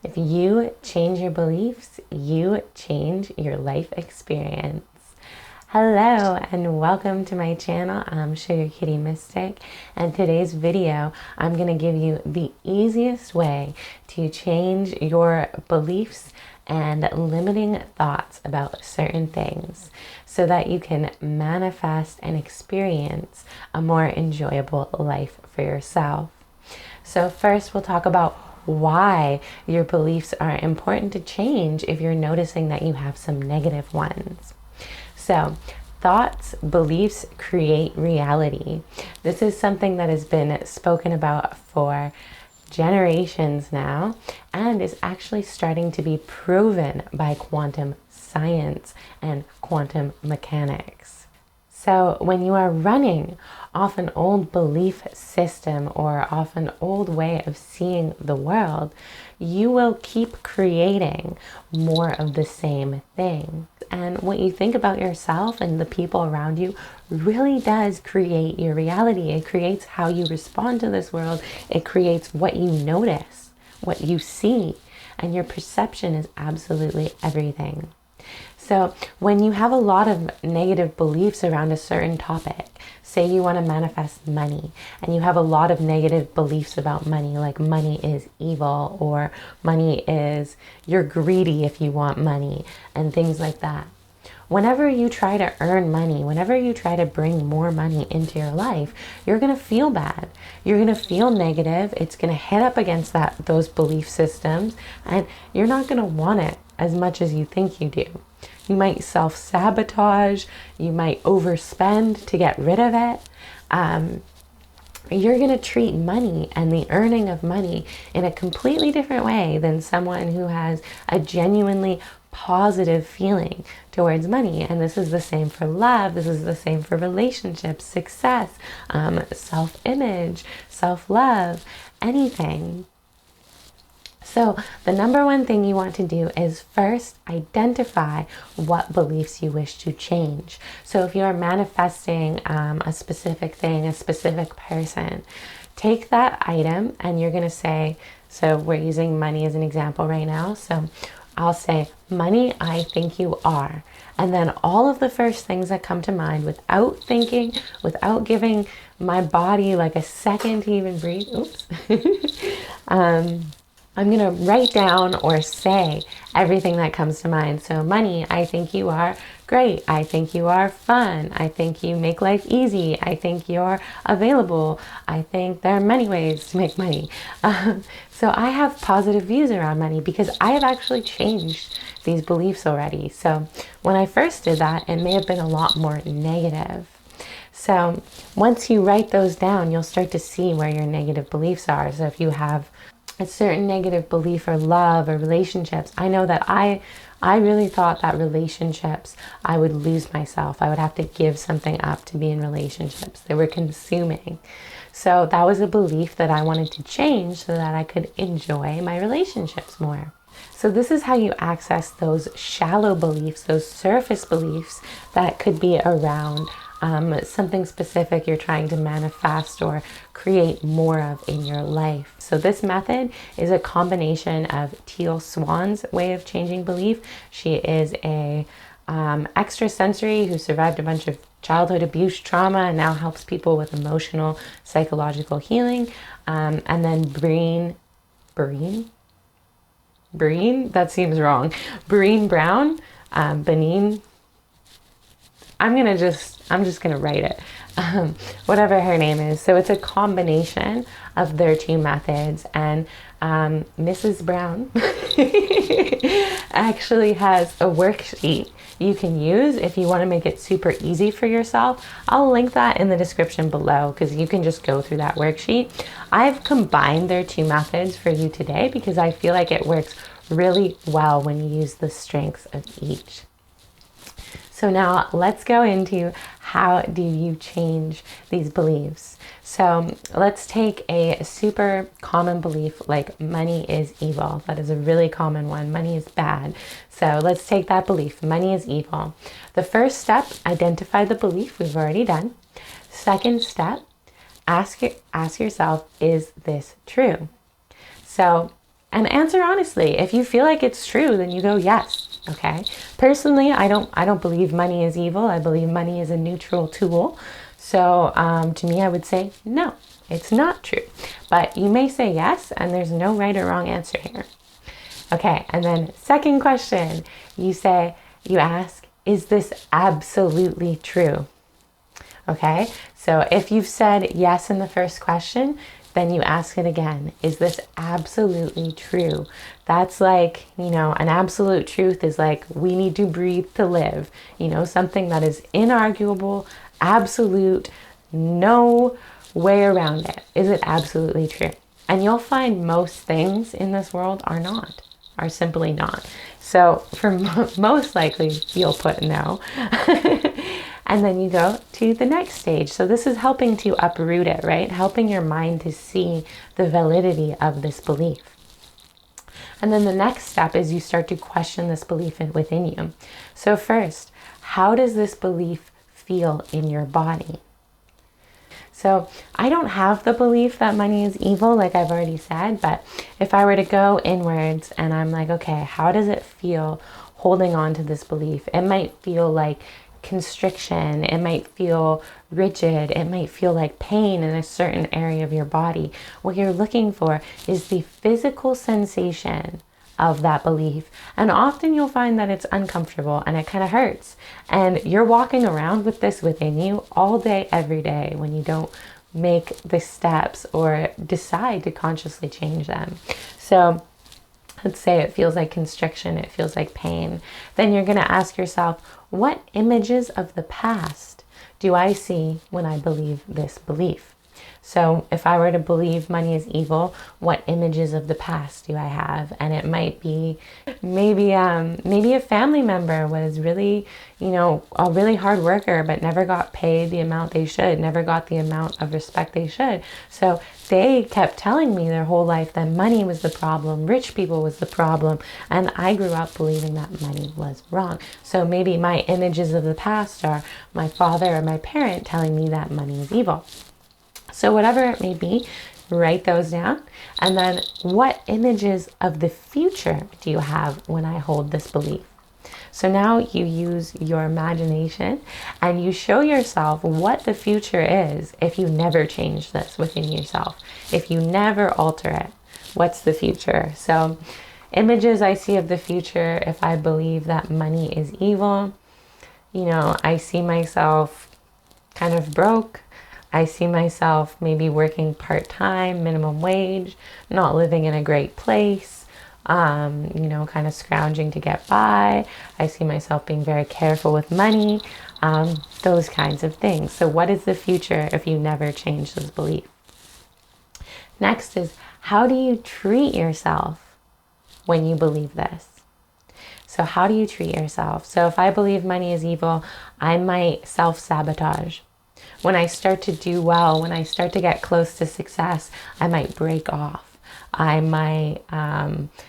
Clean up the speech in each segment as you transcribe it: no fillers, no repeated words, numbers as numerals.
If you change your beliefs, you change your life experience. Hello and welcome to my channel. I'm Sugar Kitty Mystic, and today's video I'm going to give you the easiest way to change your beliefs and limiting thoughts about certain things so that you can manifest and experience a more enjoyable life for yourself. So first we'll talk about why your beliefs are important to change if you're noticing that you have some negative ones. So, thoughts, beliefs create reality. This is something that has been spoken about for generations now and is actually starting to be proven by quantum science and quantum mechanics. So when you are running off an old belief system or off an old way of seeing the world, you will keep creating more of the same thing. And what you think about yourself and the people around you really does create your reality. It creates how you respond to this world. It creates what you notice, what you see, and your perception is absolutely everything. So when you have a lot of negative beliefs around a certain topic, say you want to manifest money and you have a lot of negative beliefs about money, like money is evil or money is, you're greedy if you want money and things like that. Whenever you try to earn money, whenever you try to bring more money into your life, you're going to feel bad. You're going to feel negative. It's going to hit up against those belief systems, and you're not going to want it as much as you think you do. You might self-sabotage. You might overspend to get rid of it. You're going to treat money and the earning of money in a completely different way than someone who has a genuinely positive feeling towards money. And this is the same for love. This is the same for relationships, success, self-image, self-love, anything. So the number one thing you want to do is first identify what beliefs you wish to change. So if you are manifesting a specific thing, a specific person, take that item and you're going to say, so we're using money as an example right now. So I'll say, money, I think you are. And then all of the first things that come to mind without thinking, without giving my body like a second to even breathe. Oops. I'm going to write down or say everything that comes to mind. So money, I think you are great. I think you are fun. I think you make life easy. I think you're available. I think there are many ways to make money. So I have positive views around money because I have actually changed these beliefs already. So when I first did that, it may have been a lot more negative. So once you write those down, you'll start to see where your negative beliefs are. So if you have a certain negative belief or love or relationships, I know that I really thought that relationships, I would lose myself. I would have to give something up to be in relationships. They were consuming. So that was a belief that I wanted to change so that I could enjoy my relationships more. So this is how you access those shallow beliefs, those surface beliefs that could be around something specific you're trying to manifest or create more of in your life. So this method is a combination of Teal Swan's way of changing belief. She is a extrasensory who survived a bunch of childhood abuse trauma and now helps people with emotional, psychological healing. And then Breen, that seems wrong. Breen Brown, Benin. I'm just gonna write it, whatever her name is. So it's a combination of their two methods, and Mrs. Brown actually has a worksheet you can use if you want to make it super easy for yourself. I'll link that in the description below because you can just go through that worksheet. I've combined their two methods for you today because I feel like it works really well when you use the strengths of each. So now let's go into how do you change these beliefs. So let's take a super common belief like money is evil. That is a really common one. Money is bad. So let's take that belief. Money is evil. The first step, identify the belief. We've already done. Second step, ask yourself, is this true? So And answer honestly. If you feel like it's true, then you go yes. Okay. Personally, I don't believe money is evil. I believe money is a neutral tool. So to me, I would say no, it's not true. But you may say yes, and there's no right or wrong answer here. Okay. And then second question, you ask, is this absolutely true? Okay. So if you've said yes in the first question, then you ask it again. Is this absolutely true? That's like, an absolute truth is like, we need to breathe to live. Something that is inarguable, absolute, no way around it. Is it absolutely true? And you'll find most things in this world are simply not. So for most likely, you'll put no. And then you go to the next stage. So this is helping to uproot it, right? Helping your mind to see the validity of this belief. And then the next step is you start to question this belief within you. So first, how does this belief feel in your body? So I don't have the belief that money is evil, like I've already said, but if I were to go inwards and I'm like, okay, how does it feel holding on to this belief? It might feel like constriction, it might feel rigid, it might feel like pain in a certain area of your body. What you're looking for is the physical sensation of that belief. And often you'll find that it's uncomfortable and it kind of hurts. And you're walking around with this within you all day, every day when you don't make the steps or decide to consciously change them. So let's say it feels like constriction, it feels like pain. Then you're going to ask yourself, what images of the past do I see when I believe this belief? So if I were to believe money is evil, what images of the past do I have? And it might be maybe a family member was really, a really hard worker, but never got paid the amount they should, never got the amount of respect they should. So they kept telling me their whole life that money was the problem, rich people was the problem. And I grew up believing that money was wrong. So maybe my images of the past are my father or my parent telling me that money is evil. So whatever it may be, write those down. And then what images of the future do you have when I hold this belief? So now you use your imagination and you show yourself what the future is if you never change this within yourself. If you never alter it, what's the future? So images I see of the future if I believe that money is evil, I see myself kind of broke. I see myself maybe working part-time, minimum wage, not living in a great place, kind of scrounging to get by. I see myself being very careful with money, those kinds of things. So what is the future if you never change this belief? Next is, how do you treat yourself when you believe this? So how do you treat yourself? So if I believe money is evil, I might self-sabotage. When I start to do well, when I start to get close to success, I might break off. I might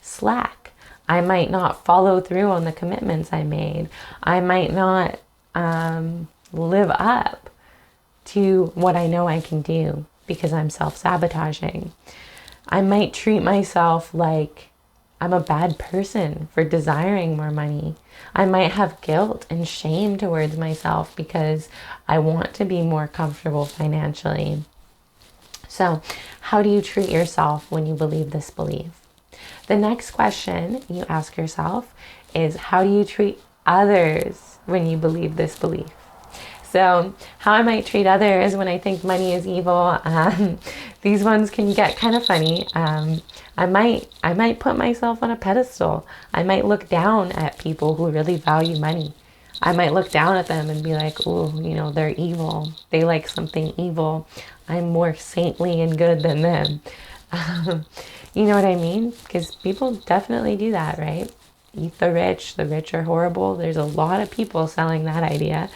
slack. I might not follow through on the commitments I made. I might not live up to what I know I can do because I'm self-sabotaging. I might treat myself like I'm a bad person for desiring more money. I might have guilt and shame towards myself because I want to be more comfortable financially. So, how do you treat yourself when you believe this belief? The next question you ask yourself is, how do you treat others when you believe this belief? So how I might treat others when I think money is evil, these ones can get kind of funny. I might put myself on a pedestal. I might look down at people who really value money. I might look down at them and be like, oh, they're evil. They like something evil. I'm more saintly and good than them. You know what I mean? Because people definitely do that, right? Eat the rich are horrible. There's a lot of people selling that idea.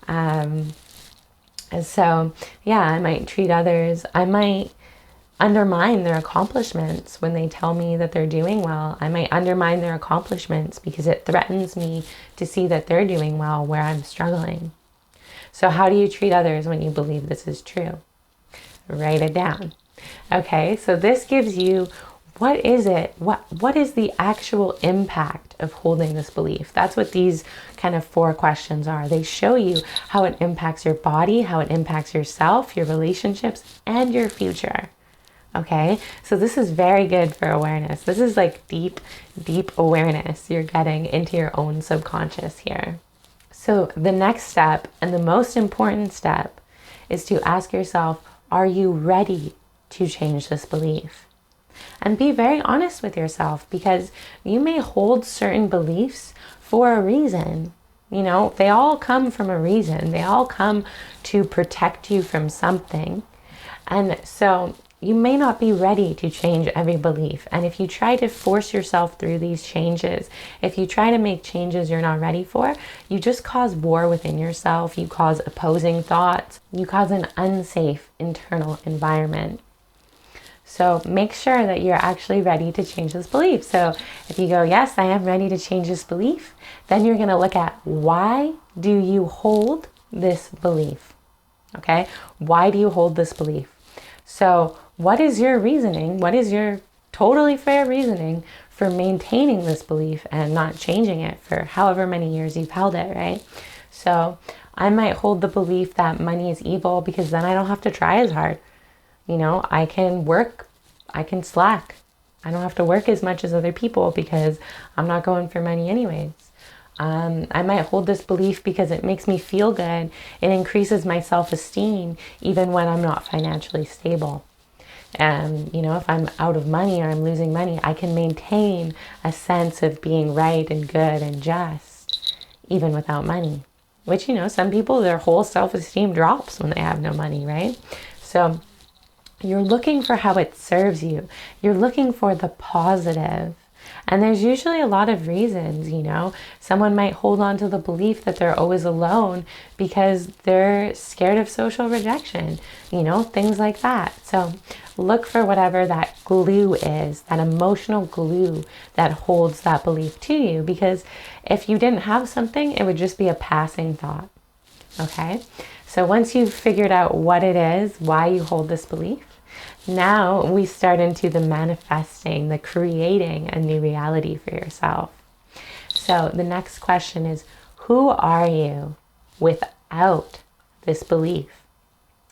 And so, yeah, I might treat others. I might undermine their accomplishments when they tell me that they're doing well. I might undermine their accomplishments because it threatens me to see that they're doing well where I'm struggling. So how do you treat others when you believe this is true? Write it down. Okay, so this gives you what is it? What is the actual impact of holding this belief? That's what these kind of 4 questions are. They show you how it impacts your body, how it impacts yourself, your relationships, and your future. Okay, so this is very good for awareness. This is like deep, deep awareness you're getting into your own subconscious here. So the next step, and the most important step, is to ask yourself, are you ready to change this belief? And be very honest with yourself, because you may hold certain beliefs for a reason. You know, they all come from a reason. They all come to protect you from something. And so you may not be ready to change every belief. And if you try to force yourself through these changes, if you try to make changes you're not ready for, you just cause war within yourself. You cause opposing thoughts. You cause an unsafe internal environment. So make sure that you're actually ready to change this belief. So if you go, yes, I am ready to change this belief, then you're going to look at, why do you hold this belief? Okay? Why do you hold this belief? So what is your reasoning? What is your totally fair reasoning for maintaining this belief and not changing it for however many years you've held it, right? So I might hold the belief that money is evil because then I don't have to try as hard. You know, I can work, I can slack. I don't have to work as much as other people because I'm not going for money anyways. I might hold this belief because it makes me feel good. It increases my self-esteem even when I'm not financially stable. And, you know, if I'm out of money or I'm losing money, I can maintain a sense of being right and good and just even without money. Which, you know, some people, their whole self-esteem drops when they have no money, right? So you're looking for how it serves you. You're looking for the positive. And there's usually a lot of reasons, you know. Someone might hold on to the belief that they're always alone because they're scared of social rejection, you know, things like that. So look for whatever that glue is, that emotional glue that holds that belief to you. Because if you didn't have something, it would just be a passing thought. Okay? So once you've figured out what it is, why you hold this belief, now we start into the manifesting, the creating a new reality for yourself. So the next question is, who are you without this belief?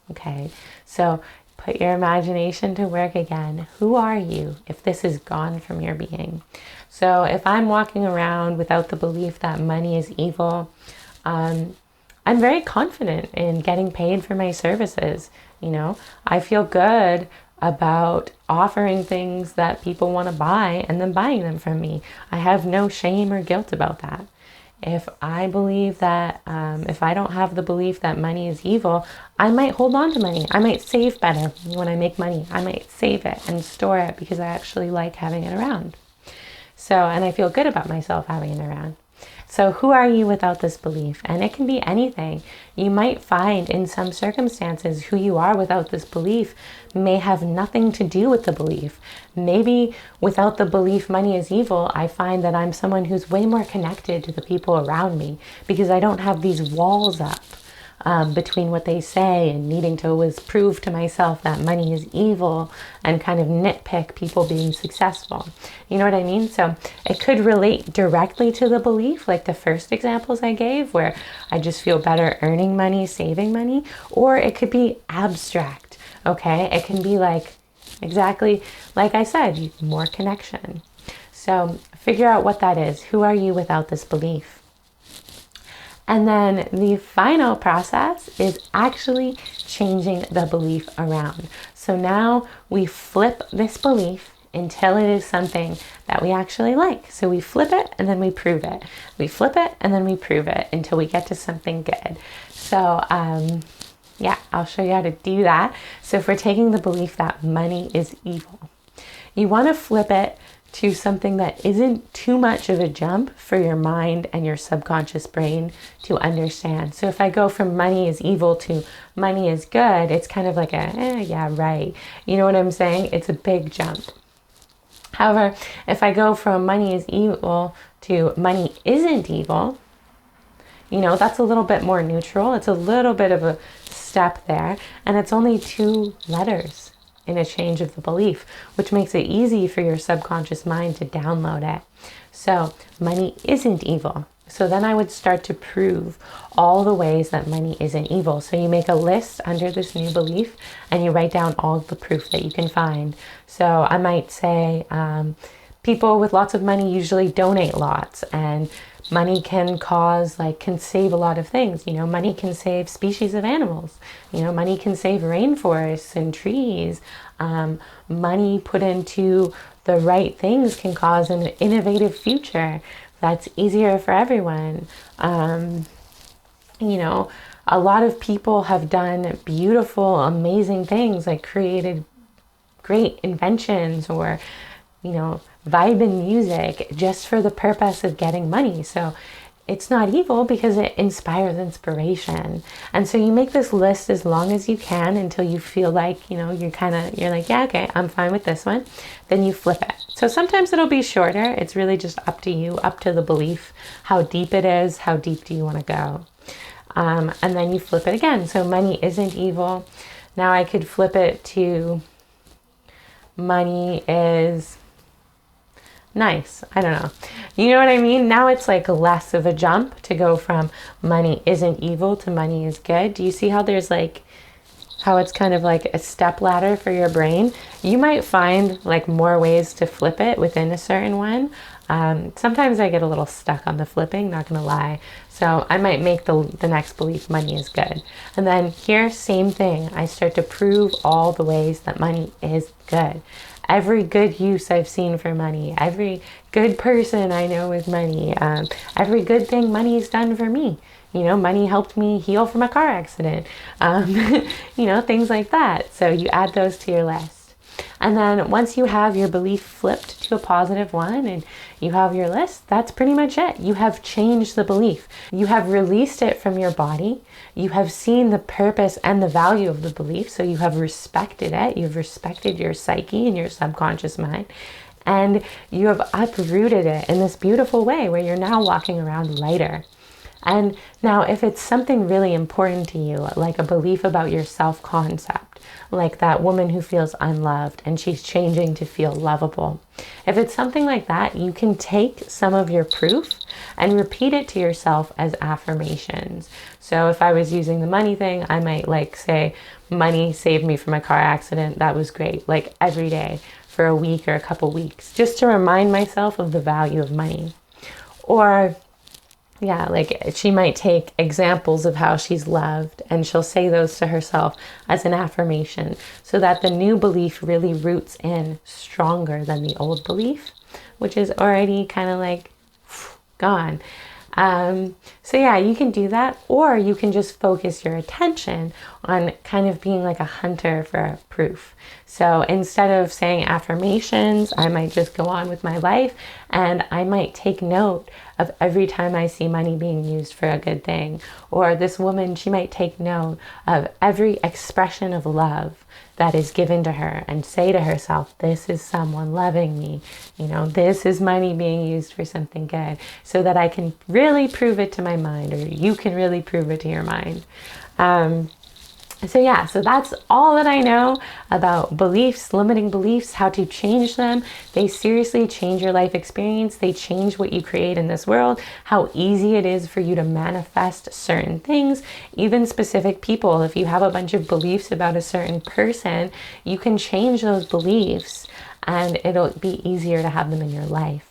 Okay, so put your imagination to work again. Who are you if this is gone from your being? So if I'm walking around without the belief that money is evil, I'm very confident in getting paid for my services. You know, I feel good about offering things that people want to buy and then buying them from me. I have no shame or guilt about that. If I believe that, if I don't have the belief that money is evil, I might hold on to money. I might save better when I make money. I might save it and store it because I actually like having it around. So, and I feel good about myself having it around. So who are you without this belief? And it can be anything. You might find in some circumstances who you are without this belief may have nothing to do with the belief. Maybe without the belief money is evil, I find that I'm someone who's way more connected to the people around me because I don't have these walls up between what they say and needing to always prove to myself that money is evil and kind of nitpick people being successful. You know what I mean? So it could relate directly to the belief, like the first examples I gave, where I just feel better earning money, saving money, or it could be abstract, okay? It can be like, exactly like I said, more connection. So figure out what that is. Who are you without this belief? And then the final process is actually changing the belief around. So now we flip this belief until it is something that we actually like. So we flip it and then we prove it. We flip it and then we prove it until we get to something good. So yeah, I'll show you how to do that. So if we're taking the belief that money is evil, you want to flip it to something that isn't too much of a jump for your mind and your subconscious brain to understand. So if I go from money is evil to money is good, it's kind of like a, yeah, right. You know what I'm saying? It's a big jump. However, if I go from money is evil to money isn't evil, you know, that's a little bit more neutral. It's a little bit of a step there, and it's only 2 letters. in a change of the belief, which makes it easy for your subconscious mind to download it. So money isn't evil. So then I would start to prove all the ways that money isn't evil. So you make a list under this new belief and you write down all the proof that you can find. So I might say people with lots of money usually donate lots, and money can save a lot of things. You know, money can save species of animals. You know, money can save rainforests and trees. Money put into the right things can cause an innovative future that's easier for everyone. You know, a lot of people have done beautiful, amazing things, like created great inventions or, you know, vibe in music just for the purpose of getting money. So it's not evil because it inspires inspiration. And so you make this list as long as you can until you feel like, you know, you're like, yeah, okay, I'm fine with this one. Then you flip it. So sometimes it'll be shorter. It's really just up to you, up to the belief, how deep it is, how deep do you want to go. And then you flip it again. So money isn't evil. Now I could flip it to money is nice. I don't know. You know what I mean? Now it's like less of a jump to go from money isn't evil to money is good. Do you see how there's like, how it's kind of like a step ladder for your brain? You might find like more ways to flip it within a certain one. Sometimes I get a little stuck on the flipping, not gonna lie. So I might make the next belief money is good. And then here, same thing. I start to prove all the ways that money is good. Every good use I've seen for money, every good person I know with money, every good thing money's done for me. You know, money helped me heal from a car accident, you know, things like that. So you add those to your list. And then once you have your belief flipped to a positive one and you have your list, that's pretty much it. You have changed the belief. You have released it from your body. You have seen the purpose and the value of the belief. So you have respected it. You've respected your psyche and your subconscious mind. And you have uprooted it in this beautiful way where you're now walking around lighter. And now if it's something really important to you, like a belief about your self-concept, like that woman who feels unloved and she's changing to feel lovable. If it's something like that, you can take some of your proof and repeat it to yourself as affirmations. So if I was using the money thing, I might like say, money saved me from a car accident. That was great. Like every day for a week or a couple weeks, just to remind myself of the value of money. Or yeah, like she might take examples of how she's loved and she'll say those to herself as an affirmation so that the new belief really roots in stronger than the old belief, which is already kind of like gone. So yeah, you can do that, or you can just focus your attention on kind of being like a hunter for proof. So instead of saying affirmations, I might just go on with my life and I might take note of every time I see money being used for a good thing. Or this woman, she might take note of every expression of love that is given to her and say to herself, this is someone loving me, you know, this is money being used for something good, so that I can really prove it to my mind, or you can really prove it to your mind. So yeah, so that's all that I know about beliefs, limiting beliefs, how to change them. They seriously change your life experience. They change what you create in this world, how easy it is for you to manifest certain things, even specific people. If you have a bunch of beliefs about a certain person, you can change those beliefs and it'll be easier to have them in your life.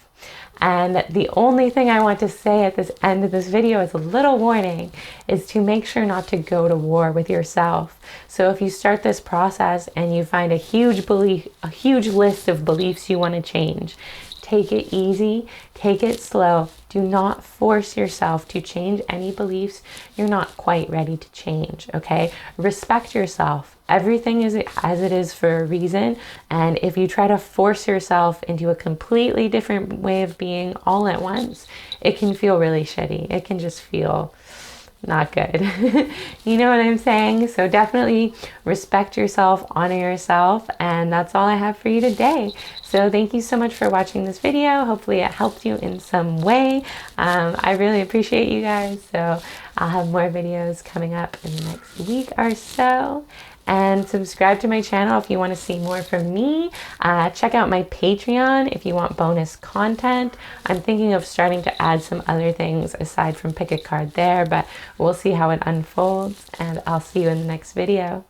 And the only thing I want to say at this end of this video as a little warning is to make sure not to go to war with yourself. So if you start this process and you find a huge list of beliefs you want to change, take it easy, take it slow. Do not force yourself to change any beliefs you're not quite ready to change, okay? Respect yourself. Everything is as it is for a reason. And if you try to force yourself into a completely different way of being all at once, it can feel really shitty. It can just feel not good. You know what I'm saying? So definitely respect yourself, honor yourself, and that's all I have for you today. So thank you so much for watching this video. Hopefully it helped you in some way. I really appreciate you guys. So I'll have more videos coming up in the next week or so. and subscribe to my channel if you want to see more from me. Check out my Patreon if you want bonus content. I'm thinking of starting to add some other things aside from pick a card there, but we'll see how it unfolds, and I'll see you in the next video.